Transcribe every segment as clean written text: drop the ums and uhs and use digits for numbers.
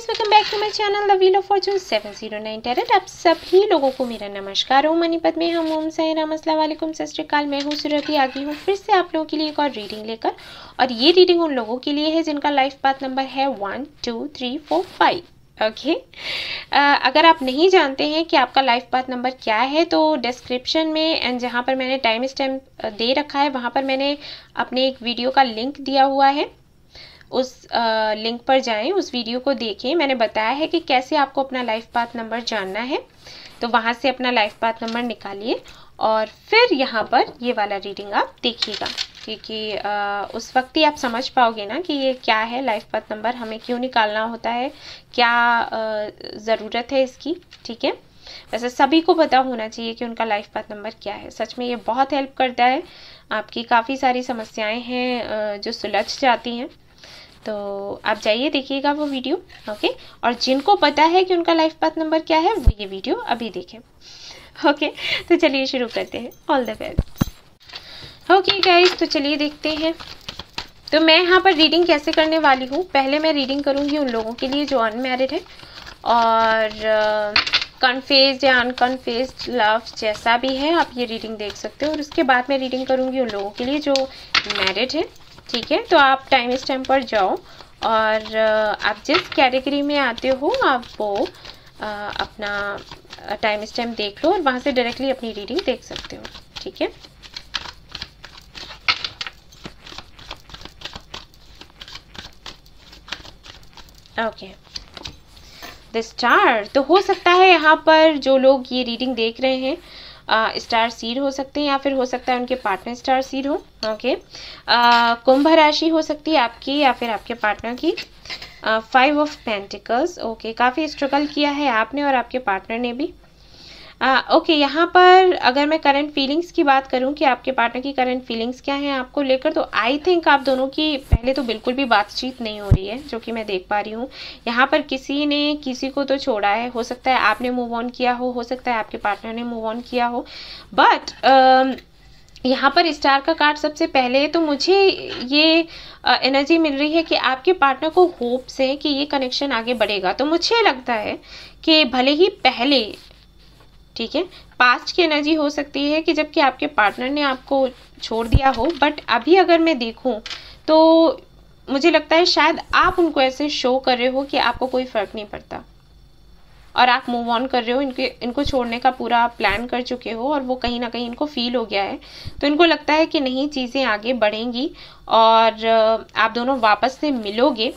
Welcome back to my channel the wheel of fortune 709 tarot. आप सभी लोगों को मेरा नमस्कार। ओम मनीपत में हम ओम साईराम अस्सलाम वालेकुम सत श्री अकाल। मैं हूँ सुरभि, आ गई हूँ फिर से आप लोगों के लिए एक और रीडिंग लेकर। और ये रीडिंग उन लोगों के लिए है जिनका लाइफ पाथ नंबर है 1 2 3 4 5। ओके अगर आप नहीं जानते हैं कि आपका लाइफ पाथ नंबर क्या है तो डिस्क्रिप्शन में एंड जहाँ पर मैंने टाइम स्टैम्प दे रखा है वहाँ पर मैंने अपने एक वीडियो का लिंक दिया हुआ है। उस लिंक पर जाएं, उस वीडियो को देखें। मैंने बताया है कि कैसे आपको अपना लाइफ पाथ नंबर जानना है, तो वहाँ से अपना लाइफ पाथ नंबर निकालिए और फिर यहाँ पर ये वाला रीडिंग आप देखिएगा, क्योंकि उस वक्त ही आप समझ पाओगे ना कि ये क्या है लाइफ पाथ नंबर, हमें क्यों निकालना होता है, क्या ज़रूरत है इसकी। ठीक है, वैसे सभी को पता होना चाहिए कि उनका लाइफ पाथ नंबर क्या है। सच में ये बहुत हेल्प करता है, आपकी काफ़ी सारी समस्याएं हैं जो सुलझ जाती हैं। तो आप जाइए देखिएगा वो वीडियो। ओके, और जिनको पता है कि उनका लाइफ पाथ नंबर क्या है वो ये वीडियो अभी देखें। ओके, तो चलिए शुरू करते हैं। All the best. Okay guys, तो चलिए देखते हैं। तो मैं यहाँ पर रीडिंग कैसे करने वाली हूँ, पहले मैं रीडिंग करूँगी उन लोगों के लिए जो अनमैरिड है और कन्फेस्ड या अनकन्फेस्ड लव जैसा भी है आप ये रीडिंग देख सकते हो। और उसके बाद मैं रीडिंग करूँगी उन लोगों के लिए जो मैरिड है। ठीक है, तो आप टाइम स्टैम्प पर जाओ और आप जिस कैटेगरी में आते हो आप वो अपना टाइम स्टैम्प देख लो और वहाँ से डायरेक्टली अपनी रीडिंग देख सकते हो। ठीक है, ओके। द स्टार, तो हो सकता है यहाँ पर जो लोग ये रीडिंग देख रहे हैं स्टार सीड हो सकते हैं या फिर हो सकता है उनके पार्टनर स्टार सीड हो। ओके, कुंभ राशि हो सकती है आपकी या फिर आपके पार्टनर की। 5 ऑफ पेंटिकल्स, ओके, काफ़ी स्ट्रगल किया है आपने और आपके पार्टनर ने भी। ओके, यहाँ पर अगर मैं करंट फीलिंग्स की बात करूँ कि आपके पार्टनर की करंट फीलिंग्स क्या हैं आपको लेकर, तो आई थिंक आप दोनों की पहले तो बिल्कुल भी बातचीत नहीं हो रही है, जो कि मैं देख पा रही हूँ। यहाँ पर किसी ने किसी को तो छोड़ा है, हो सकता है आपने मूव ऑन किया हो सकता है आपके पार्टनर ने मूव ऑन किया हो। बट यहाँ पर स्टार का कार्ड सबसे पहले तो मुझे ये एनर्जी मिल रही है कि आपके पार्टनर को होप्स है कि ये कनेक्शन आगे बढ़ेगा। तो मुझे लगता है कि भले ही पहले, ठीक है, पास्ट की एनर्जी हो सकती है कि जबकि आपके पार्टनर ने आपको छोड़ दिया हो, बट अभी अगर मैं देखूं तो मुझे लगता है शायद आप उनको ऐसे शो कर रहे हो कि आपको कोई फर्क नहीं पड़ता और आप मूव ऑन कर रहे हो, इनको छोड़ने का पूरा प्लान कर चुके हो और वो कहीं ना कहीं इनको फील हो गया है। तो इनको लगता है कि नहीं, चीज़ें आगे बढ़ेंगी और आप दोनों वापस से मिलोगे।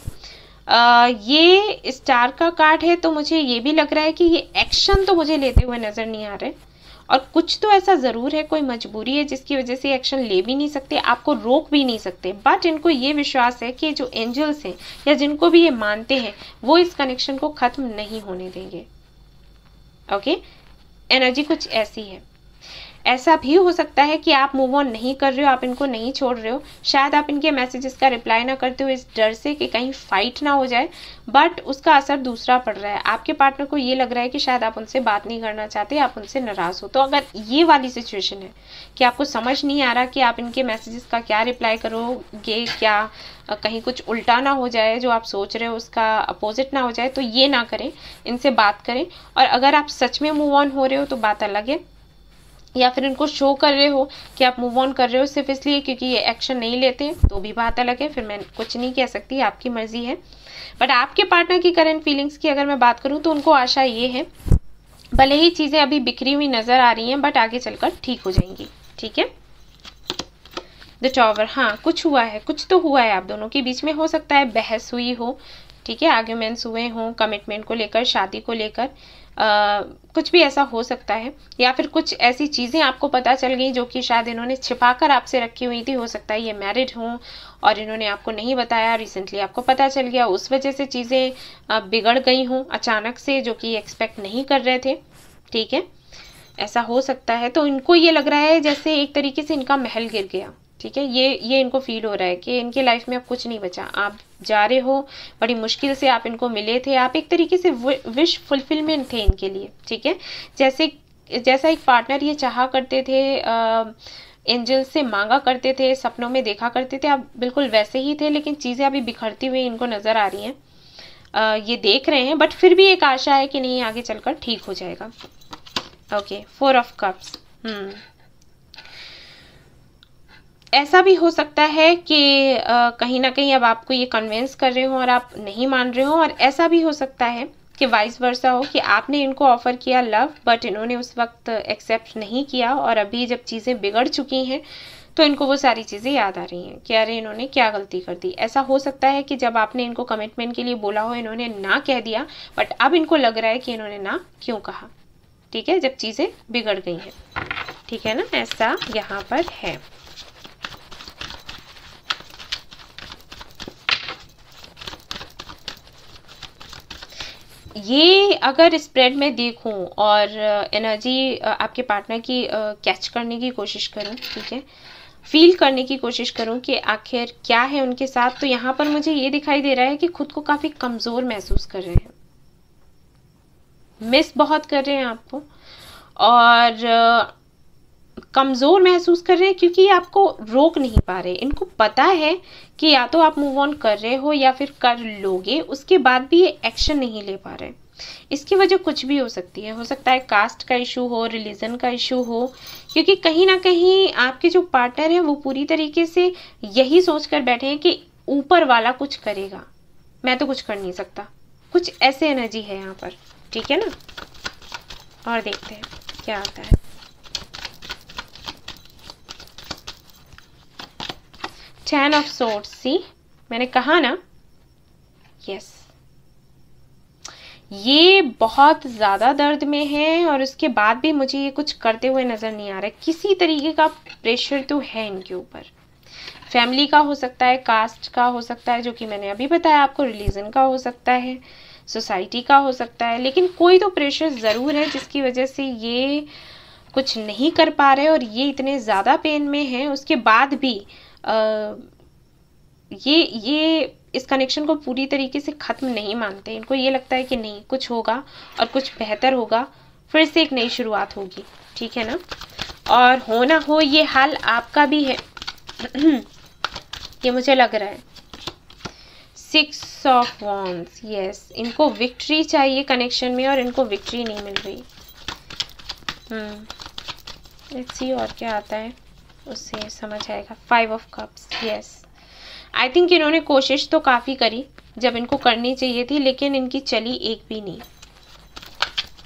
ये स्टार का कार्ड है तो मुझे ये भी लग रहा है कि ये एक्शन तो मुझे लेते हुए नज़र नहीं आ रहे और कुछ तो ऐसा ज़रूर है, कोई मजबूरी है जिसकी वजह से एक्शन ले भी नहीं सकते, आपको रोक भी नहीं सकते। बट इनको ये विश्वास है कि जो एंजल्स हैं या जिनको भी ये मानते हैं वो इस कनेक्शन को ख़त्म नहीं होने देंगे। ओके, एनर्जी कुछ ऐसी है। ऐसा भी हो सकता है कि आप मूव ऑन नहीं कर रहे हो, आप इनको नहीं छोड़ रहे हो, शायद आप इनके मैसेजेस का रिप्लाई ना करते हो इस डर से कि कहीं फाइट ना हो जाए, बट उसका असर दूसरा पड़ रहा है। आपके पार्टनर को ये लग रहा है कि शायद आप उनसे बात नहीं करना चाहते, आप उनसे नाराज़ हो। तो अगर ये वाली सिचुएशन है कि आपको समझ नहीं आ रहा कि आप इनके मैसेजेस का क्या रिप्लाई करोगे, क्या कहीं कुछ उल्टा ना हो जाए, जो आप सोच रहे हो उसका अपोजिट ना हो जाए, तो ये ना करें, इनसे बात करें। और अगर आप सच में मूव ऑन हो रहे हो तो बात अलग है, या फिर इनको शो कर रहे हो कि आप मूव ऑन कर रहे हो सिर्फ इसलिए क्योंकि ये एक्शन नहीं लेते हैं, तो भी बात अलग है, फिर मैं कुछ नहीं कह सकती, आपकी मर्जी है। बट आपके पार्टनर की करंट फीलिंग्स की अगर मैं बात करूं तो उनको आशा ये है, भले ही चीज़ें अभी बिखरी हुई नज़र आ रही हैं बट आगे चलकर ठीक हो जाएंगी। ठीक है, द टॉवर, हाँ कुछ हुआ है, कुछ तो हुआ है आप दोनों के बीच में। हो सकता है बहस हुई हो, ठीक है, आर्ग्यूमेंट्स हुए हों कमिटमेंट को लेकर, शादी को लेकर, कुछ भी ऐसा हो सकता है। या फिर कुछ ऐसी चीज़ें आपको पता चल गई जो कि शायद इन्होंने छिपाकर आपसे रखी हुई थी। हो सकता है ये मैरिड हों और इन्होंने आपको नहीं बताया, रिसेंटली आपको पता चल गया, उस वजह से चीज़ें बिगड़ गई हों अचानक से, जो कि एक्सपेक्ट नहीं कर रहे थे। ठीक है, ऐसा हो सकता है। तो इनको ये लग रहा है जैसे एक तरीके से इनका महल गिर गया। ठीक है, ये इनको फील हो रहा है कि इनके लाइफ में अब कुछ नहीं बचा, आप जा रहे हो, बड़ी मुश्किल से आप इनको मिले थे, आप एक तरीके से विश फुलफिलमेंट थे इनके लिए। ठीक है, जैसा एक पार्टनर ये चाहा करते थे, एंजल से मांगा करते थे, सपनों में देखा करते थे, आप बिल्कुल वैसे ही थे, लेकिन चीज़ें अभी बिखरती हुई इनको नज़र आ रही हैं। ये देख रहे हैं, बट फिर भी एक आशा है कि नहीं आगे चलकर ठीक हो जाएगा। Okay, 4 of cups. ऐसा भी हो सकता है कि कहीं ना कहीं अब आपको ये कन्विंस कर रहे हो और आप नहीं मान रहे हो, और ऐसा भी हो सकता है कि वाइस वर्सा हो कि आपने इनको ऑफर किया लव, बट इन्होंने उस वक्त एक्सेप्ट नहीं किया, और अभी जब चीज़ें बिगड़ चुकी हैं तो इनको वो सारी चीज़ें याद आ रही हैं कि अरे इन्होंने क्या गलती कर दी। ऐसा हो सकता है कि जब आपने इनको कमिटमेंट के लिए बोला हो इन्होंने ना कह दिया, बट अब इनको लग रहा है कि इन्होंने ना क्यों कहा, ठीक है, जब चीज़ें बिगड़ गई हैं, ठीक है ना, ऐसा यहाँ पर है। ये अगर स्प्रेड में देखूं और एनर्जी आपके पार्टनर की कैच करने की कोशिश करूं, ठीक है, फील करने की कोशिश करूं कि आखिर क्या है उनके साथ, तो यहाँ पर मुझे ये दिखाई दे रहा है कि खुद को काफ़ी कमज़ोर महसूस कर रहे हैं, मिस बहुत कर रहे हैं आपको, और कमज़ोर महसूस कर रहे हैं क्योंकि आपको रोक नहीं पा रहे। इनको पता है कि या तो आप मूव ऑन कर रहे हो या फिर कर लोगे, उसके बाद भी ये एक्शन नहीं ले पा रहे। इसकी वजह कुछ भी हो सकती है, हो सकता है कास्ट का इशू हो, रिलीजन का इशू हो, क्योंकि कहीं ना कहीं आपके जो पार्टनर है वो पूरी तरीके से यही सोच कर बैठे हैं कि ऊपर वाला कुछ करेगा, मैं तो कुछ कर नहीं सकता, कुछ ऐसे एनर्जी है यहाँ पर, ठीक है ना। और देखते हैं क्या आता है। 10 ऑफ सोर्ड्स, सी मैंने कहा ना, यस, ये बहुत ज़्यादा दर्द में है और उसके बाद भी मुझे ये कुछ करते हुए नज़र नहीं आ रहा है। किसी तरीके का प्रेशर तो है इनके ऊपर, फैमिली का हो सकता है, कास्ट का हो सकता है जो कि मैंने अभी बताया आपको, रिलीजन का हो सकता है, सोसाइटी का हो सकता है, लेकिन कोई तो प्रेशर ज़रूर है जिसकी वजह से ये कुछ नहीं कर पा रहे और ये इतने ज़्यादा पेन में हैं। उसके बाद भी ये इस कनेक्शन को पूरी तरीके से ख़त्म नहीं मानते। इनको ये लगता है कि नहीं, कुछ होगा और कुछ बेहतर होगा, फिर से एक नई शुरुआत होगी, ठीक है ना। और हो ना हो ये हाल आपका भी है ये मुझे लग रहा है। 6 ऑफ वॉन्ड्स, यस, इनको विक्ट्री चाहिए कनेक्शन में और इनको विक्ट्री नहीं मिल रही। लेट्स सी और क्या आता है, उससे समझ आएगा। 5 of cups, yes, I think इन्होंने कोशिश तो काफ़ी करी जब इनको करनी चाहिए थी, लेकिन इनकी चली एक भी नहीं,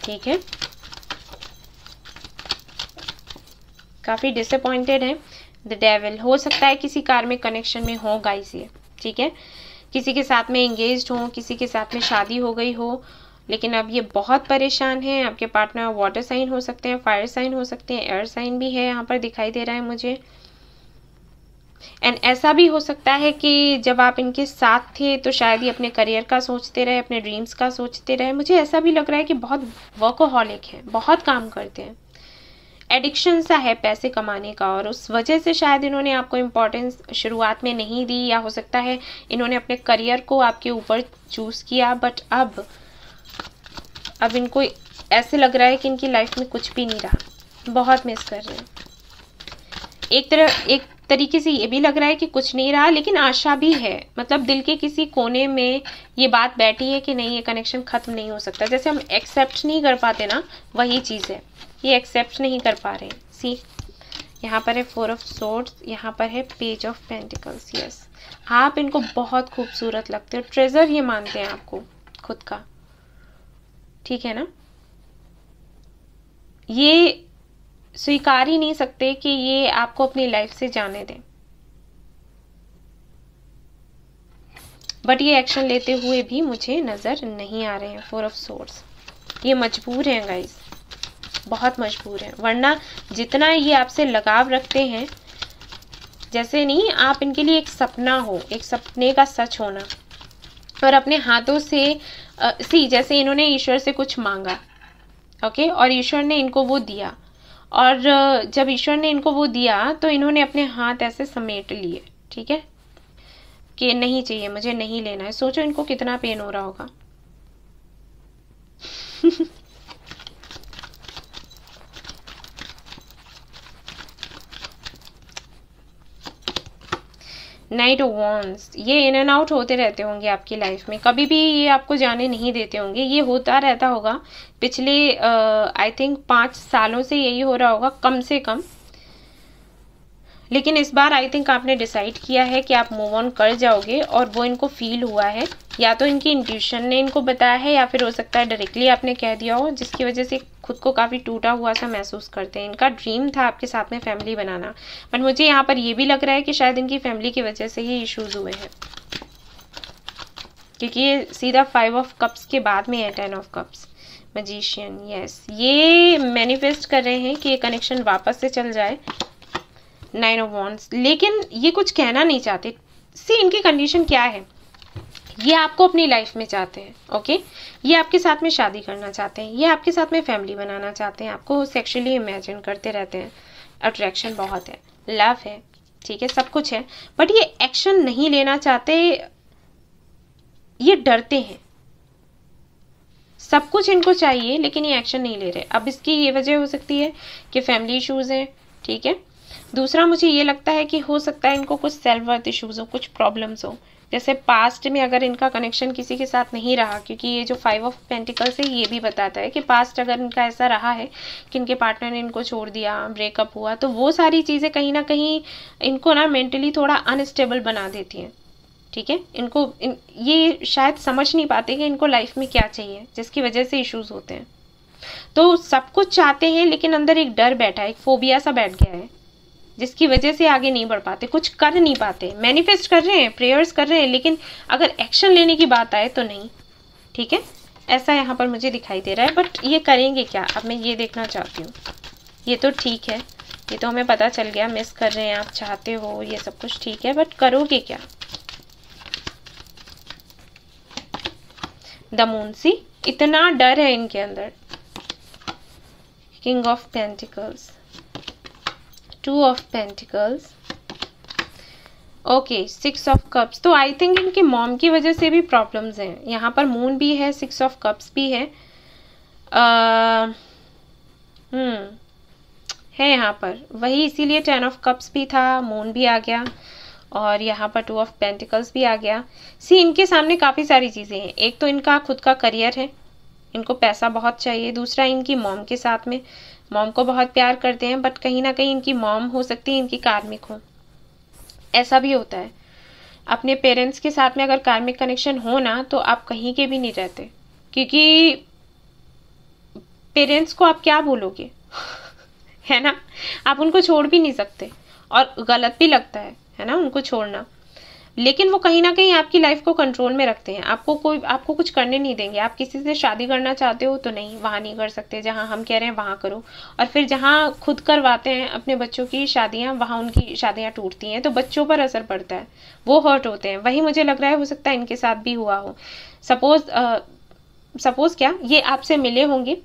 ठीक है, काफ़ी डिसअपॉइंटेड है। द डेविल, हो सकता है किसी कार्मिक कनेक्शन में हो गाइस ये, ठीक है, किसी के साथ में एंगेज्ड हो, किसी के साथ में शादी हो गई हो, लेकिन अब ये बहुत परेशान हैं। आपके पार्टनर वाटर साइन हो सकते हैं, फायर साइन हो सकते हैं, एयर साइन भी है यहाँ पर दिखाई दे रहा है मुझे। एंड ऐसा भी हो सकता है कि जब आप इनके साथ थे तो शायद ये अपने करियर का सोचते रहे, अपने ड्रीम्स का सोचते रहे। मुझे ऐसा भी लग रहा है कि बहुत वर्कोहॉलिक है, बहुत काम करते हैं, एडिक्शन सा है पैसे कमाने का, और उस वजह से शायद इन्होंने आपको इम्पोर्टेंस शुरुआत में नहीं दी, या हो सकता है इन्होंने अपने करियर को आपके ऊपर चूज़ किया, बट अब इनको ऐसे लग रहा है कि इनकी लाइफ में कुछ भी नहीं रहा, बहुत मिस कर रहे हैं। एक तरीके से ये भी लग रहा है कि कुछ नहीं रहा, लेकिन आशा भी है, मतलब दिल के किसी कोने में ये बात बैठी है कि नहीं, ये कनेक्शन ख़त्म नहीं हो सकता। जैसे हम एक्सेप्ट नहीं कर पाते ना, वही चीज़ है, ये एक्सेप्ट नहीं कर पा रहे। सी यहाँ पर है 4 ऑफ सोर्ड्स, यहाँ पर है पेज ऑफ पेंटिकल्स, यस, आप इनको बहुत खूबसूरत लगते हो, ट्रेजर ये मानते हैं आपको खुद का, ठीक है ना। ये स्वीकार ही नहीं सकते कि ये आपको अपनी लाइफ से जाने दें, बट ये एक्शन लेते हुए भी मुझे नज़र नहीं आ रहे हैं। 4 ऑफ सोर्ड्स, ये मजबूर हैं गाइस, बहुत मजबूर हैं, वरना जितना ये आपसे लगाव रखते हैं, जैसे नहीं आप इनके लिए एक सपना हो, एक सपने का सच होना, और अपने हाथों से जैसे इन्होंने ईश्वर से कुछ मांगा, ओके, और ईश्वर ने इनको वो दिया, और जब ईश्वर ने इनको वो दिया तो इन्होंने अपने हाथ ऐसे समेट लिए, ठीक है, कि नहीं चाहिए, मुझे नहीं लेना है। सोचो इनको कितना पेन हो रहा होगा नाइट ऑफ वॉन्ड्स, ये इन एंड आउट होते रहते होंगे आपकी लाइफ में, कभी भी ये आपको जाने नहीं देते होंगे, ये होता रहता होगा पिछले आई थिंक 5 सालों से यही हो रहा होगा कम से कम। लेकिन इस बार आई थिंक आपने डिसाइड किया है कि आप मूव ऑन कर जाओगे, और वो इनको फील हुआ है, या तो इनकी इंट्यूशन ने इनको बताया है, या फिर हो सकता है डायरेक्टली आपने कह दिया हो, जिसकी वजह से खुद को काफ़ी टूटा हुआ सा महसूस करते हैं। इनका ड्रीम था आपके साथ में फैमिली बनाना, बट मुझे यहाँ पर ये भी लग रहा है कि शायद इनकी फैमिली की वजह से ही इश्यूज हुए हैं, क्योंकि ये सीधा 5 ऑफ कप्स के बाद में है 10 ऑफ कप्स। मैजिशियन, यस, ये मैनिफेस्ट कर रहे हैं कि ये कनेक्शन वापस से चल जाए। 9 ऑफ वॉन्ड्स, लेकिन ये कुछ कहना नहीं चाहते। सी, इनकी कंडीशन क्या है, ये आपको अपनी लाइफ में चाहते हैं, ओके, ये आपके साथ में शादी करना चाहते हैं, ये आपके साथ में फैमिली बनाना चाहते हैं, आपको सेक्सुअली इमेजिन करते रहते हैं, अट्रैक्शन बहुत है, लव है, ठीक है, सब कुछ है, बट ये एक्शन नहीं लेना चाहते, ये डरते हैं। सब कुछ इनको चाहिए लेकिन ये एक्शन नहीं ले रहे। अब इसकी ये वजह हो सकती है कि फैमिली इश्यूज हैं, ठीक है। दूसरा, मुझे ये लगता है कि हो सकता है इनको कुछ सेल्फ वर्थ इश्यूज हो, कुछ प्रॉब्लम्स हो, जैसे पास्ट में अगर इनका कनेक्शन किसी के साथ नहीं रहा, क्योंकि ये जो 5 ऑफ पेंटिकल्स है ये भी बताता है कि पास्ट अगर इनका ऐसा रहा है कि इनके पार्टनर ने इनको छोड़ दिया, ब्रेकअप हुआ, तो वो सारी चीज़ें कहीं ना कहीं इनको ना मेंटली थोड़ा अनस्टेबल बना देती हैं, ठीक है। ये शायद समझ नहीं पाते कि इनको लाइफ में क्या चाहिए, जिसकी वजह से इश्यूज होते हैं। तो सब कुछ चाहते हैं लेकिन अंदर एक डर बैठा है, एक फोबिया सा बैठ गया है, जिसकी वजह से आगे नहीं बढ़ पाते, कुछ कर नहीं पाते। मैनिफेस्ट कर रहे हैं, प्रेयर्स कर रहे हैं, लेकिन अगर एक्शन लेने की बात आए तो नहीं, ठीक है। ऐसा यहाँ पर मुझे दिखाई दे रहा है, बट ये करेंगे क्या, अब मैं ये देखना चाहती हूँ। ये तो ठीक है, ये तो हमें पता चल गया, मिस कर रहे हैं आप, चाहते हो, ये सब कुछ ठीक है, बट करोगे क्या। द मून, सी, इतना डर है इनके अंदर। King of pentacles, 2 of pentacles, okay, 6 of cups. तो आई थिंक इनके मॉम की वजह से भी प्रॉब्लम्स हैं। यहाँ पर मून भी है, 6 ऑफ कप्स भी है, है यहाँ पर वही, इसीलिए 10 ऑफ कप्स भी था, मून भी आ गया, और यहाँ पर 2 ऑफ पेंटिकल्स भी आ गया। सी, इनके सामने काफ़ी सारी चीज़ें हैं। एक तो इनका खुद का करियर है, इनको पैसा बहुत चाहिए। दूसरा, इनकी मॉम के साथ में, मॉम को बहुत प्यार करते हैं, बट कहीं ना कहीं इनकी मॉम हो सकती है इनकी कार्मिक हो, ऐसा भी होता है। अपने पेरेंट्स के साथ में अगर कार्मिक कनेक्शन हो ना, तो आप कहीं के भी नहीं रहते, क्योंकि पेरेंट्स को आप क्या बोलोगे है ना, आप उनको छोड़ भी नहीं सकते, और गलत भी लगता है ना उनको छोड़ना, लेकिन वो कहीं ना कहीं आपकी लाइफ को कंट्रोल में रखते हैं। आपको कुछ करने नहीं देंगे। आप किसी से शादी करना चाहते हो तो नहीं, वहाँ नहीं कर सकते, जहाँ हम कह रहे हैं वहाँ करो, और फिर जहाँ खुद करवाते हैं अपने बच्चों की शादियाँ, वहाँ उनकी शादियाँ टूटती हैं, तो बच्चों पर असर पड़ता है, वो हर्ट होते हैं। वही मुझे लग रहा है हो सकता है इनके साथ भी हुआ हो। सपोज क्या, ये आपसे मिले होंगे,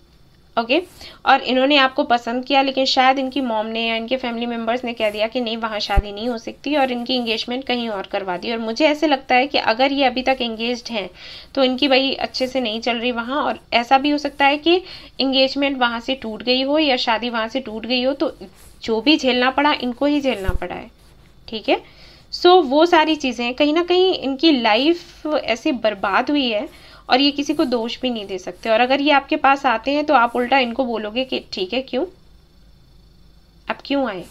ओके, और इन्होंने आपको पसंद किया, लेकिन शायद इनकी मॉम ने या इनके फैमिली मेम्बर्स ने कह दिया कि नहीं, वहाँ शादी नहीं हो सकती, और इनकी एंगेजमेंट कहीं और करवा दी। और मुझे ऐसे लगता है कि अगर ये अभी तक एंगेज्ड हैं तो इनकी भाई अच्छे से नहीं चल रही वहाँ, और ऐसा भी हो सकता है कि एंगेजमेंट वहाँ से टूट गई हो या शादी वहाँ से टूट गई हो, तो जो भी झेलना पड़ा इनको ही झेलना पड़ा है, ठीक है। सो वो सारी चीज़ें कहीं ना कहीं इनकी लाइफ ऐसे बर्बाद हुई है, और ये किसी को दोष भी नहीं दे सकते। और अगर ये आपके पास आते हैं तो आप उल्टा इनको बोलोगे कि ठीक है, क्यों, अब क्यों आए,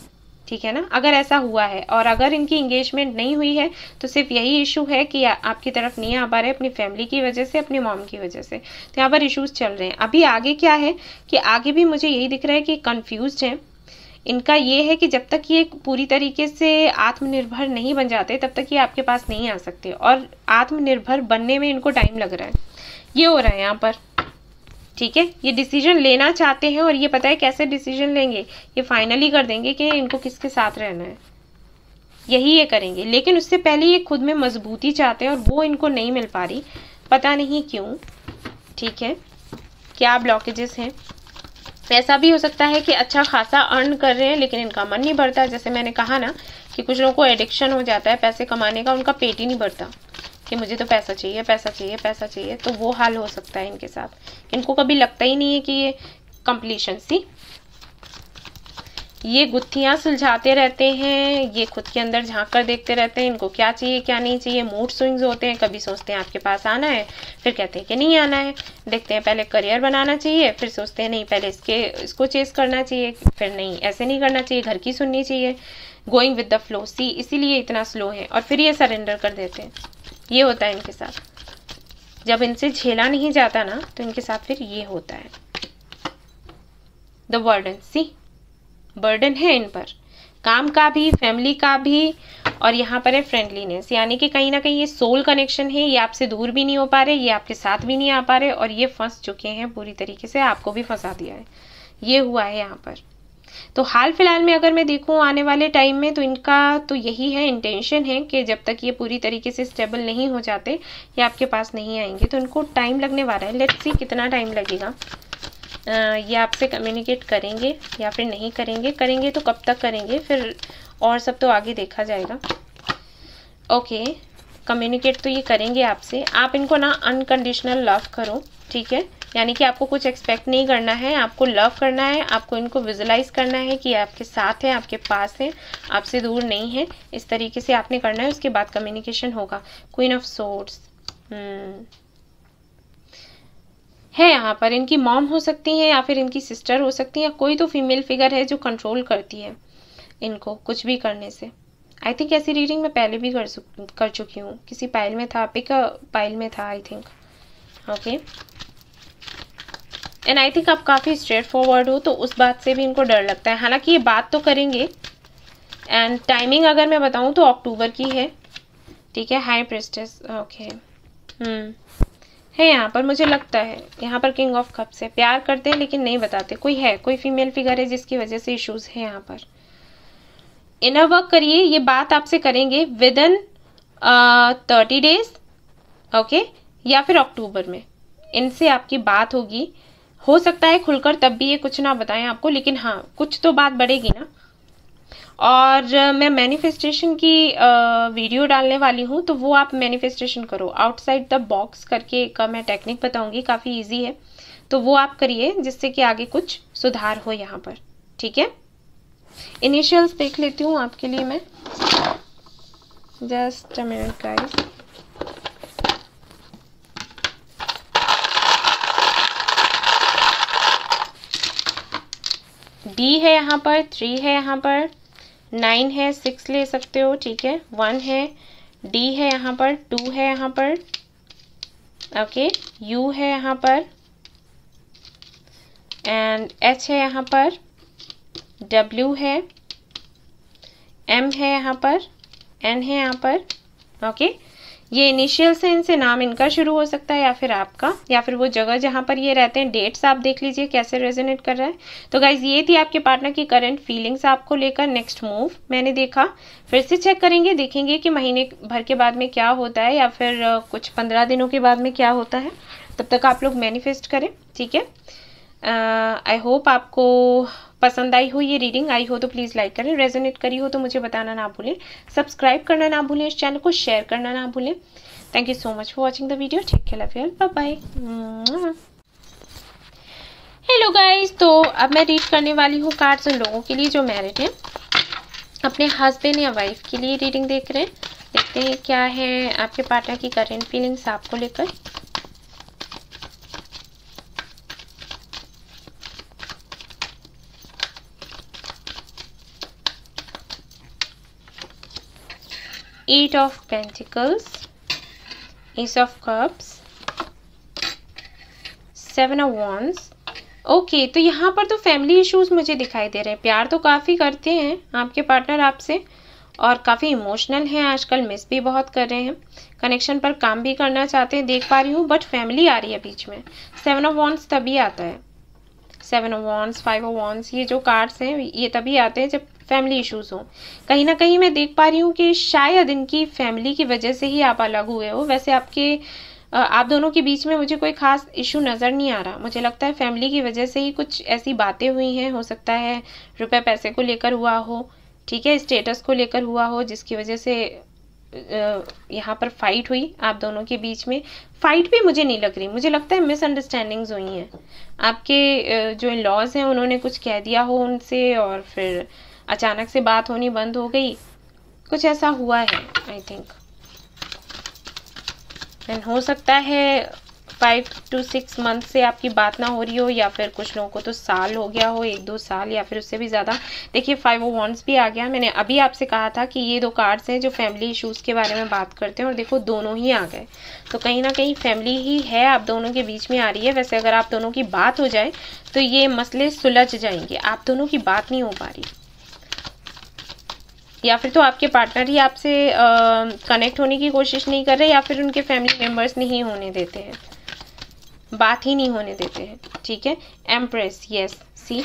ठीक है ना, अगर ऐसा हुआ है। और अगर इनकी एंगेजमेंट नहीं हुई है तो सिर्फ यही इशू है कि आपकी तरफ नहीं आ पा रहे, अपनी फैमिली की वजह से, अपनी मॉम की वजह से, तो यहाँ पर इश्यूज चल रहे हैं। अभी आगे क्या है कि आगे भी मुझे यही दिख रहा है कि कंफ्यूज्ड हैं। इनका ये है कि जब तक ये पूरी तरीके से आत्मनिर्भर नहीं बन जाते तब तक ये आपके पास नहीं आ सकते, और आत्मनिर्भर बनने में इनको टाइम लग रहा है। ये हो रहा है यहाँ पर, ठीक है। ये डिसीजन लेना चाहते हैं, और ये पता है कैसे डिसीजन लेंगे, ये फाइनली कर देंगे कि इनको किसके साथ रहना है, यही ये करेंगे। लेकिन उससे पहले ये खुद में मजबूती चाहते हैं, और वो इनको नहीं मिल पा रही, पता नहीं क्यों, ठीक है। क्या ब्लॉकेजेस हैं। ऐसा भी हो सकता है कि अच्छा खासा अर्न कर रहे हैं लेकिन इनका मन नहीं भरता। जैसे मैंने कहा ना कि कुछ लोगों को एडिक्शन हो जाता है पैसे कमाने का, उनका पेट ही नहीं भरता कि मुझे तो पैसा चाहिए, पैसा चाहिए, पैसा चाहिए। तो वो हाल हो सकता है इनके साथ। इनको कभी लगता ही नहीं है कि ये कंप्लीशन, सी ये गुत्थियां सुलझाते रहते हैं, ये खुद के अंदर झांक कर देखते रहते हैं इनको क्या चाहिए क्या नहीं चाहिए। मूड स्विंग्स होते हैं, कभी सोचते हैं आपके पास आना है, फिर कहते हैं कि नहीं आना है। देखते हैं पहले करियर बनाना चाहिए, फिर सोचते हैं नहीं पहले इसको चेस करना चाहिए, फिर नहीं ऐसे नहीं करना चाहिए, घर की सुननी चाहिए। गोइंग विद द फ्लो, सी इसीलिए इतना स्लो है। और फिर ये सरेंडर कर देते हैं। ये होता है इनके साथ। जब इनसे झेला नहीं जाता ना तो इनके साथ फिर ये होता है। द बर्डन, सी बर्डन है इन पर, काम का भी, फैमिली का भी, और यहाँ पर है फ्रेंडलीनेस, यानी कि कहीं ना कहीं ये सोल कनेक्शन है। ये आपसे दूर भी नहीं हो पा रहे, ये आपके साथ भी नहीं आ पा रहे, और ये फंस चुके हैं पूरी तरीके से, आपको भी फंसा दिया है। ये हुआ है यहाँ पर। तो हाल फिलहाल में अगर मैं देखूँ आने वाले टाइम में, तो इनका तो यही है, इंटेंशन है कि जब तक ये पूरी तरीके से स्टेबल नहीं हो जाते ये आपके पास नहीं आएंगे। तो इनको टाइम लगने वाला है। लेट्स सी कितना टाइम लगेगा। ये आपसे कम्युनिकेट करेंगे या फिर नहीं करेंगे, करेंगे तो कब तक करेंगे, फिर और सब तो आगे देखा जाएगा। ओके, कम्युनिकेट तो ये करेंगे आपसे। आप इनको ना अनकंडीशनल लव करो, ठीक है, यानी कि आपको कुछ एक्सपेक्ट नहीं करना है, आपको लव करना है, आपको इनको विजुलाइज करना है कि आपके साथ है, आपके पास है, आपसे दूर नहीं है। इस तरीके से आपने करना है, उसके बाद कम्युनिकेशन होगा। क्वीन ऑफ सोर्ड्स है यहाँ पर। इनकी मॉम हो सकती है या फिर इनकी सिस्टर हो सकती है, या कोई तो फीमेल फिगर है जो कंट्रोल करती है इनको कुछ भी करने से। आई थिंक ऐसी रीडिंग मैं पहले भी कर चुकी हूँ, किसी पाइल में था, पिक पाइल में था I think. Okay, and I think आप काफ़ी स्ट्रेट फॉरवर्ड हो, तो उस बात से भी इनको डर लगता है। हालांकि ये बात तो करेंगे। एंड टाइमिंग अगर मैं बताऊँ तो अक्टूबर की है, ठीक है। हाई प्रेस्टेस, ओके, है यहाँ पर, मुझे लगता है यहाँ पर किंग ऑफ कप्स है। प्यार करते हैं लेकिन नहीं बताते। कोई है, कोई फीमेल फिगर है जिसकी वजह से इश्यूज है यहाँ पर। इनर वर्क करिए, ये बात आपसे करेंगे विद इन 30 डेज, ओके, या फिर अक्टूबर में इनसे आपकी बात होगी। हो सकता है खुलकर तब भी ये कुछ ना बताएं आपको, लेकिन हाँ कुछ तो बात बढ़ेगी ना। और मैं मैनिफेस्टेशन की वीडियो डालने वाली हूँ, तो वो आप मैनिफेस्टेशन करो। आउटसाइड द बॉक्स करके का मैं टेक्निक बताऊंगी, काफ़ी इजी है, तो वो आप करिए जिससे कि आगे कुछ सुधार हो यहाँ पर, ठीक है। इनिशियल्स देख लेती हूँ आपके लिए मैं, just a minute guys. D है यहाँ पर, 3 है यहाँ पर, 9 है, 6 ले सकते हो, ठीक है, 1 है, D है यहाँ पर, 2 है यहाँ पर, ओके, U है यहाँ पर, एंड H है यहाँ पर, W है, M है यहाँ पर, N है यहाँ पर, ओके। ये इनिशियल से, इनसे नाम इनका शुरू हो सकता है या फिर आपका, या फिर वो जगह जहाँ पर ये रहते हैं। डेट्स आप देख लीजिए कैसे रेजोनेट कर रहा है। तो गाइज ये थी आपके पार्टनर की करंट फीलिंग्स आपको लेकर। नेक्स्ट मूव मैंने देखा, फिर से चेक करेंगे, देखेंगे कि महीने भर के बाद में क्या होता है, या फिर कुछ 15 दिनों के बाद में क्या होता है। तब तक आप लोग मैनिफेस्ट करें, ठीक है। आई होप आपको पसंद आई हो ये रीडिंग। आई हो तो प्लीज़ लाइक करें, रेजोनेट करी हो तो मुझे बताना ना भूलें, सब्सक्राइब करना ना भूलें, इस चैनल को शेयर करना ना भूलें। Thank you so much for watching the video. Take care, love you all, bye bye. Hello guys, तो अब मैं रीड करने वाली हूँ कार्ड्स उन लोगों के लिए जो मैरिड हैं, अपने हस्बैंड या वाइफ के लिए रीडिंग देख रहे हैं। देखते हैं क्या है आपके पार्टनर की करंट फीलिंग्स आपको लेकर। Eight of Pentacles, Ace of Cups, Seven of Wands। Okay, तो यहाँ पर तो फैमिली इश्यूज मुझे दिखाई दे रहे हैं। प्यार तो काफ़ी करते हैं आपके पार्टनर आपसे, और काफ़ी इमोशनल हैं आजकल, मिस भी बहुत कर रहे हैं, कनेक्शन पर काम भी करना चाहते हैं, देख पा रही हूँ, बट फैमिली आ रही है बीच में। सेवन ऑफ वॉन्ड्स तभी आता है, 7 ऑफ वॉन्ड्स, 5 ऑफ वॉन्ड्स, ये जो कार्ड्स हैं ये तभी आते हैं जब फैमिली इश्यूज हो। कहीं ना कहीं मैं देख पा रही हूँ कि शायद इनकी फैमिली की वजह से ही आप अलग हुए हो। वैसे आप दोनों के बीच में मुझे कोई खास इशू नज़र नहीं आ रहा। मुझे लगता है फैमिली की वजह से ही कुछ ऐसी बातें हुई हैं। हो सकता है रुपए पैसे को लेकर हुआ हो, ठीक है, स्टेटस को लेकर हुआ हो, जिसकी वजह से यहाँ पर फाइट हुई आप दोनों के बीच में। फाइट भी मुझे नहीं लग रही, मुझे लगता है मिसअंडरस्टैंडिंग्स हुई हैं। आपके जो इन लॉज हैं उन्होंने कुछ कह दिया हो उनसे और फिर अचानक से बात होनी बंद हो गई, कुछ ऐसा हुआ है आई थिंक। एंड हो सकता है 5 to 6 मंथ से आपकी बात ना हो रही हो, या फिर कुछ लोगों को तो साल हो गया हो, 1-2 साल या फिर उससे भी ज़्यादा। देखिए 5 ऑफ वांड्स भी आ गया। मैंने अभी आपसे कहा था कि ये 2 कार्ड्स हैं जो फैमिली इश्यूज़ के बारे में बात करते हैं, और देखो दोनों ही आ गए। तो कहीं ना कहीं फैमिली ही है आप दोनों के बीच में आ रही है। वैसे अगर आप दोनों की बात हो जाए तो ये मसले सुलझ जाएंगे, आप दोनों की बात नहीं हो पा रही, या फिर तो आपके पार्टनर ही आपसे कनेक्ट होने की कोशिश नहीं कर रहे, या फिर उनके फैमिली मेम्बर्स नहीं होने देते हैं, बात ही नहीं होने देते हैं। ठीक है, एम्प्रेस, यस सी,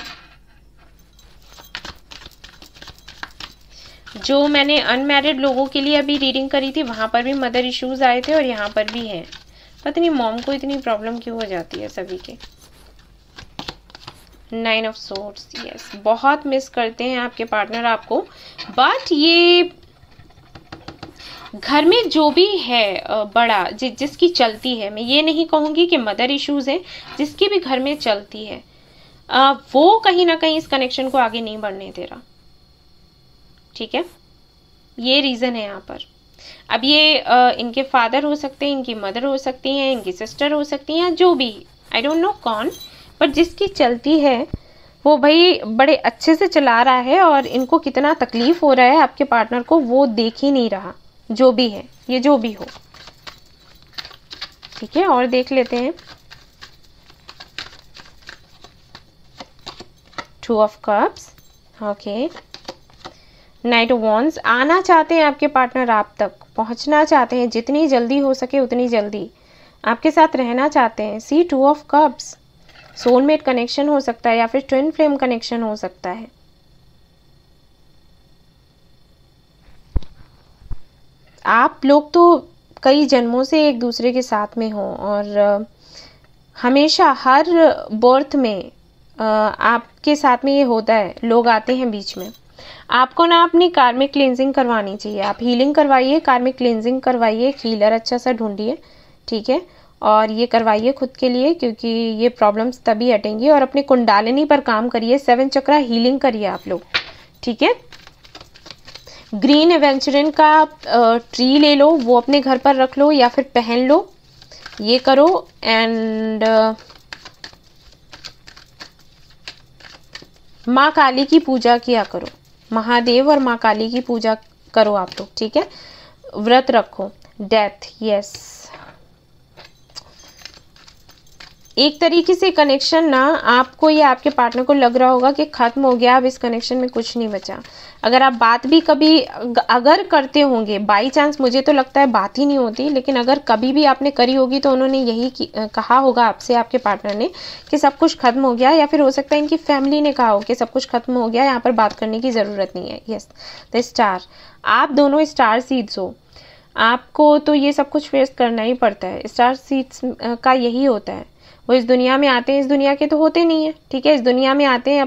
जो मैंने अनमैरिड लोगों के लिए अभी रीडिंग करी थी वहां पर भी मदर इश्यूज आए थे, और यहाँ पर भी है। पता नहीं मॉम को इतनी प्रॉब्लम क्यों हो जाती है सभी के। 9 ऑफ सोर्ड्स, यस, बहुत मिस करते हैं आपके पार्टनर आपको, बट ये घर में जो भी है बड़ा जिसकी चलती है, मैं ये नहीं कहूँगी कि मदर इश्यूज है, जिसकी भी घर में चलती है वो कहीं ना कहीं इस कनेक्शन को आगे नहीं बढ़ने दे रहा। ठीक है, ये रीज़न है यहाँ पर। अब ये इनके फादर हो सकते हैं, इनकी मदर हो सकती हैं, इनकी सिस्टर हो सकती हैं, जो भी, आई डोंट नो कौन, बट जिसकी चलती है वो भाई बड़े अच्छे से चला रहा है, और इनको कितना तकलीफ हो रहा है आपके पार्टनर को वो देख ही नहीं रहा, जो भी है ये, जो भी हो। ठीक है, और देख लेते हैं। 2 of cups, okay, night of wands, आना चाहते हैं आपके पार्टनर, आप तक पहुंचना चाहते हैं, जितनी जल्दी हो सके उतनी जल्दी आपके साथ रहना चाहते हैं। सी 2 ऑफ कप्स, सोलमेट कनेक्शन हो सकता है, या फिर ट्विन फ्लेम कनेक्शन हो सकता है। आप लोग तो कई जन्मों से एक दूसरे के साथ में हो, और हमेशा हर बर्थ में आपके साथ में ये होता है, लोग आते हैं बीच में। आपको ना अपनी कार्मिक क्लींजिंग करवानी चाहिए, आप हीलिंग करवाइए, कार्मिक क्लींजिंग करवाइए, एक हीलर अच्छा सा ढूंढिए। ठीक है, और ये करवाइए खुद के लिए, क्योंकि ये प्रॉब्लम्स तभी हटेंगी। और अपनी कुंडालिनी पर काम करिए, 7 चक्रा हीलिंग करिए आप लोग। ठीक है, ग्रीन एवेंचुरिन का ट्री ले लो, वो अपने घर पर रख लो या फिर पहन लो, ये करो। एंड माँ काली की पूजा किया करो, महादेव और माँ काली की पूजा करो आप लोग। ठीक है, व्रत रखो। डेथ, यस, एक तरीके से कनेक्शन ना आपको या आपके पार्टनर को लग रहा होगा कि खत्म हो गया, अब इस कनेक्शन में कुछ नहीं बचा। अगर आप बात भी कभी अगर करते होंगे, बाई चांस, मुझे तो लगता है बात ही नहीं होती, लेकिन अगर कभी भी आपने करी होगी तो उन्होंने यही कहा होगा आपसे, आपके पार्टनर ने, कि सब कुछ खत्म हो गया, या फिर हो सकता है इनकी फैमिली ने कहा हो कि सब कुछ खत्म हो गया, यहाँ पर बात करने की ज़रूरत नहीं है। यस, द स्टार, आप दोनों स्टार सीड्स हो, आपको तो ये सब कुछ फेस करना ही पड़ता है। स्टार सीड्स का यही होता है, वो इस दुनिया में आते हैं, इस दुनिया के तो होते नहीं है। ठीक है, इस दुनिया में आते हैं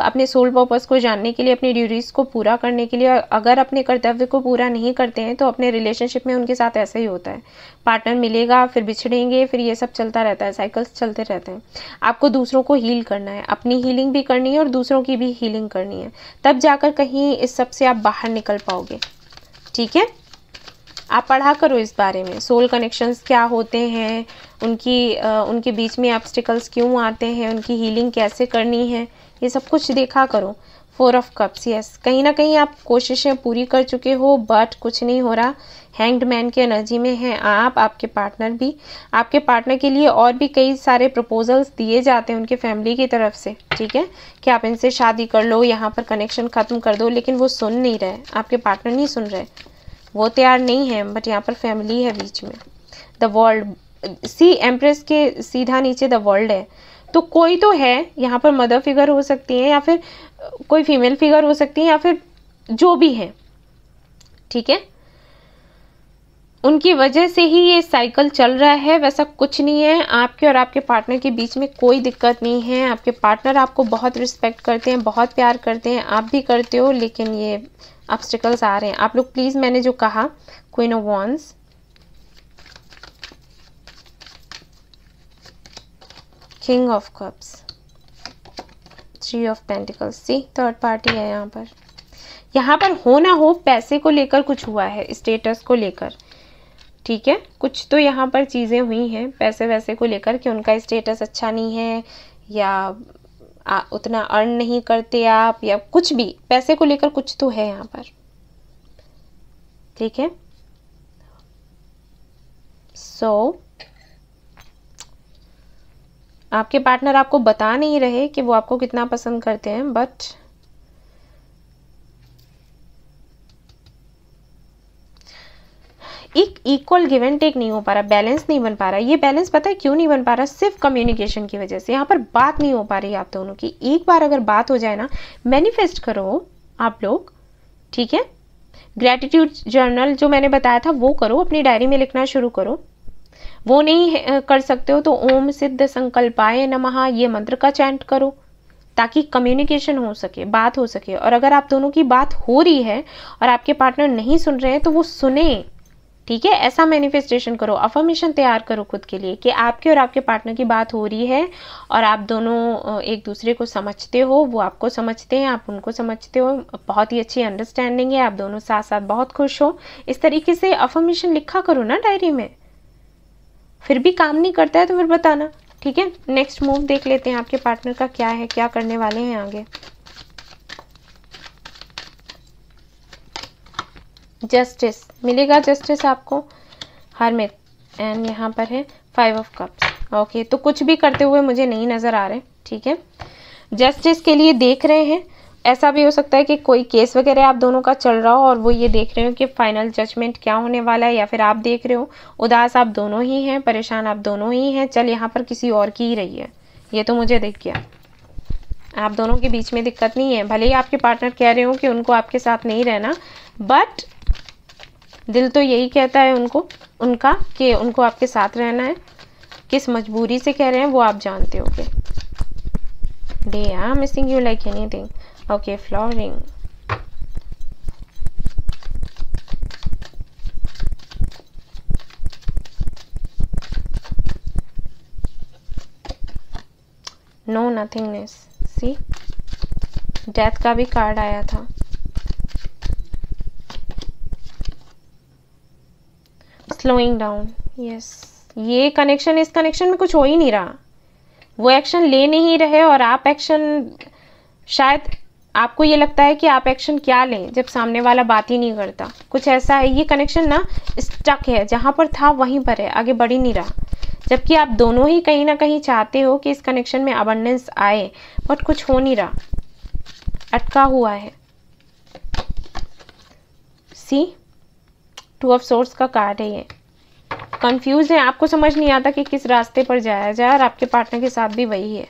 अपने सोल पर्पस को जानने के लिए, अपनी ड्यूटीज को पूरा करने के लिए। अगर अपने कर्तव्य को पूरा नहीं करते हैं तो अपने रिलेशनशिप में उनके साथ ऐसा ही होता है, पार्टनर मिलेगा, फिर बिछड़ेंगे, फिर ये सब चलता रहता है, साइकिल्स चलते रहते हैं। आपको दूसरों को हील करना है, अपनी हीलिंग भी करनी है और दूसरों की भी हीलिंग करनी है, तब जाकर कहीं इस सब से आप बाहर निकल पाओगे। ठीक है, आप पढ़ा करो इस बारे में, सोल कनेक्शंस क्या होते हैं, उनके बीच में ऑब्स्टिकल्स क्यों आते हैं, उनकी हीलिंग कैसे करनी है, ये सब कुछ देखा करो। 4 ऑफ कप्स, यस, कहीं ना कहीं आप कोशिशें पूरी कर चुके हो बट कुछ नहीं हो रहा। हैंग्ड मैन की एनर्जी में हैं आप, आपके पार्टनर भी। आपके पार्टनर के लिए और भी कई सारे प्रपोजल्स दिए जाते हैं उनके फैमिली की तरफ से। ठीक है, कि आप इनसे शादी कर लो, यहाँ पर कनेक्शन ख़त्म कर दो, लेकिन वो सुन नहीं रहे, आपके पार्टनर नहीं सुन रहे, वो तैयार नहीं है, बट यहाँ पर फैमिली है बीच में। द वर्ल्ड, सी एम्प्रेस के सीधा नीचे द वर्ल्ड है, तो कोई तो है यहाँ पर, मदर फिगर हो सकती है, या फिर कोई फीमेल फिगर हो सकती है, या फिर जो भी है। ठीक है, उनकी वजह से ही ये साइकिल चल रहा है, वैसा कुछ नहीं है। आपके और आपके पार्टनर के बीच में कोई दिक्कत नहीं है। आपके पार्टनर आपको बहुत रिस्पेक्ट करते हैं, बहुत प्यार करते हैं, आप भी करते हो, लेकिन ये ऑब्स्टिकल्स आ रहे हैं। आप लोग प्लीज़, मैंने जो कहा, queen of wands, king of cups, three of pentacles, see third party है यहाँ पर। यहाँ पर हो ना हो पैसे को लेकर कुछ हुआ है, स्टेटस को लेकर, ठीक है। कुछ तो यहाँ पर चीज़ें हुई हैं पैसे वैसे को लेकर कि उनका स्टेटस अच्छा नहीं है, या उतना अर्न नहीं करते आप, या कुछ भी पैसे को लेकर कुछ तो है यहाँ पर, ठीक है। सो आपके पार्टनर आपको बता नहीं रहे कि वो आपको कितना पसंद करते हैं, बट एक इक्वल गिव एंड टेक नहीं हो पा रहा, बैलेंस नहीं बन पा रहा। ये बैलेंस पता है क्यों नहीं बन पा रहा? सिर्फ कम्युनिकेशन की वजह से। यहाँ पर बात नहीं हो पा रही आप दोनों की। एक बार अगर बात हो जाए ना, मैनिफेस्ट करो आप लोग, ठीक है। ग्रेटिट्यूड जर्नल जो मैंने बताया था वो करो, अपनी डायरी में लिखना शुरू करो। वो नहीं कर सकते हो तो ओम सिद्ध संकल्पाय नमः ये मंत्र का चैंट करो, ताकि कम्युनिकेशन हो सके, बात हो सके। और अगर आप दोनों की बात हो रही है और आपके पार्टनर नहीं सुन रहे हैं तो वो सुने, ठीक है। ऐसा मैनिफेस्टेशन करो, अफर्मेशन तैयार करो खुद के लिए कि आपके और आपके पार्टनर की बात हो रही है और आप दोनों एक दूसरे को समझते हो, वो आपको समझते हैं, आप उनको समझते हो, बहुत ही अच्छी अंडरस्टैंडिंग है, आप दोनों साथ साथ बहुत खुश हो। इस तरीके से अफर्मेशन लिखा करो ना डायरी में। फिर भी काम नहीं करता है तो फिर बताना, ठीक है। नेक्स्ट मूव देख लेते हैं आपके पार्टनर का क्या है, क्या करने वाले हैं आगे। जस्टिस मिलेगा, जस्टिस आपको, हरमिट, एंड यहाँ पर है फाइव ऑफ कप्स। ओके, तो कुछ भी करते हुए मुझे नहीं नजर आ रहे, ठीक है। जस्टिस के लिए देख रहे हैं। ऐसा भी हो सकता है कि कोई केस वगैरह आप दोनों का चल रहा हो और वो ये देख रहे हो कि फाइनल जजमेंट क्या होने वाला है, या फिर आप देख रहे हो उदास आप दोनों ही हैं, परेशान आप दोनों ही हैं, चल यहाँ पर किसी और की ही रही है, ये तो मुझे दिख गया। आप दोनों के बीच में दिक्कत नहीं है, भले ही आपके पार्टनर कह रहे हो कि उनको आपके साथ नहीं रहना, बट दिल तो यही कहता है उनका कि उनको आपके साथ रहना है। किस मजबूरी से कह रहे हैं वो आप जानते होगे। Day I am missing you like anything. Okay, flooring, no nothingness, see death का भी कार्ड आया था। स्लोइंग डाउन, यस, ये कनेक्शन, इस कनेक्शन में कुछ हो ही नहीं रहा। वो एक्शन ले नहीं रहे और आप एक्शन, शायद आपको ये लगता है कि आप एक्शन क्या लें जब सामने वाला बात ही नहीं करता, कुछ ऐसा है। ये कनेक्शन ना स्टक है, जहां पर था वहीं पर है, आगे बढ़ ही नहीं रहा। जबकि आप दोनों ही कहीं ना कहीं चाहते हो कि इस कनेक्शन में अबंडेंस आए, बट कुछ हो नहीं रहा, अटका हुआ है। सी टू ऑफ सोर्स का कार्ड है ये। कंफ्यूज है, आपको समझ नहीं आता कि किस रास्ते पर जाया जाए, और आपके पार्टनर के साथ भी वही है।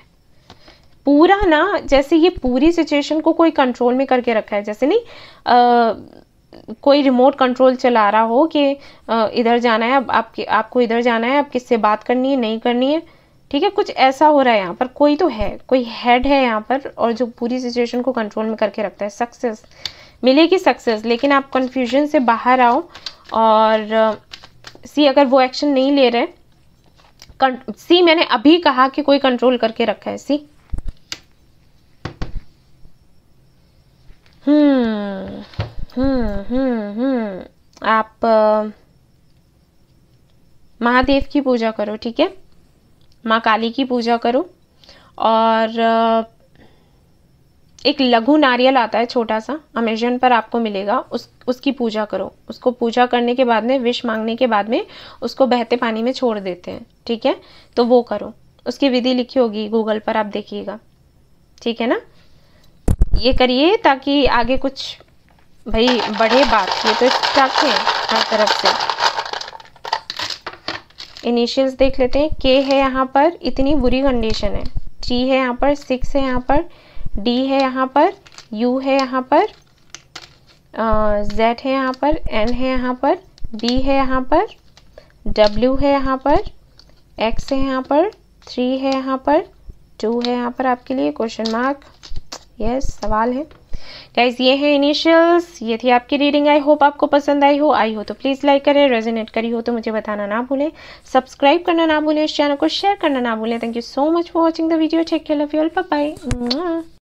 पूरा ना जैसे ये पूरी सिचुएशन को कोई कंट्रोल में करके रखा है, जैसे नहीं कोई रिमोट कंट्रोल चला रहा हो कि इधर जाना है, अब आपको इधर जाना है, अब किससे बात करनी है, नहीं करनी है, ठीक है। कुछ ऐसा हो रहा है यहाँ पर, कोई तो है, कोई हेड है यहाँ पर, और जो पूरी सिचुएशन को कंट्रोल में करके रखता है। सक्सेस मिलेगी, सक्सेस, लेकिन आप कंफ्यूजन से बाहर आओ। और सी अगर वो एक्शन नहीं ले रहे, सी मैंने अभी कहा कि कोई कंट्रोल करके रखा है। सी आप महादेव की पूजा करो, ठीक है, माँ काली की पूजा करो, और एक लघु नारियल आता है छोटा सा, अमेजन पर आपको मिलेगा, उसकी पूजा करो। उसको पूजा करने के बाद में, विश मांगने के बाद में उसको बहते पानी में छोड़ देते हैं, ठीक है, तो वो करो। उसकी विधि लिखी होगी गूगल पर, आप देखिएगा, ठीक है ना। ये करिए ताकि आगे कुछ भाई बढ़े बात। ये तो स्टक है हर तरफ से। इनिशियल्स देख लेते हैं। के है यहाँ पर, इतनी बुरी कंडीशन है। T है यहाँ पर, 6 है यहाँ पर, D है यहाँ पर, U है यहाँ पर, Z है यहाँ पर, N है यहाँ पर, B है यहाँ पर, W है यहाँ पर, X है यहाँ पर, 3 है यहाँ पर, 2 है यहाँ पर आपके लिए क्वेश्चन मार्क। यस, सवाल है गाइज। ये है इनिशियल्स, ये थी आपकी रीडिंग। आई होप आपको पसंद आई हो तो प्लीज़ लाइक करें, रेजोनेट करी हो तो मुझे बताना ना भूलें, सब्सक्राइब करना ना भूलें, इस चैनल को शेयर करना ना भूलें। Thank you so much for watching the video. Take care, love you all, bye bye.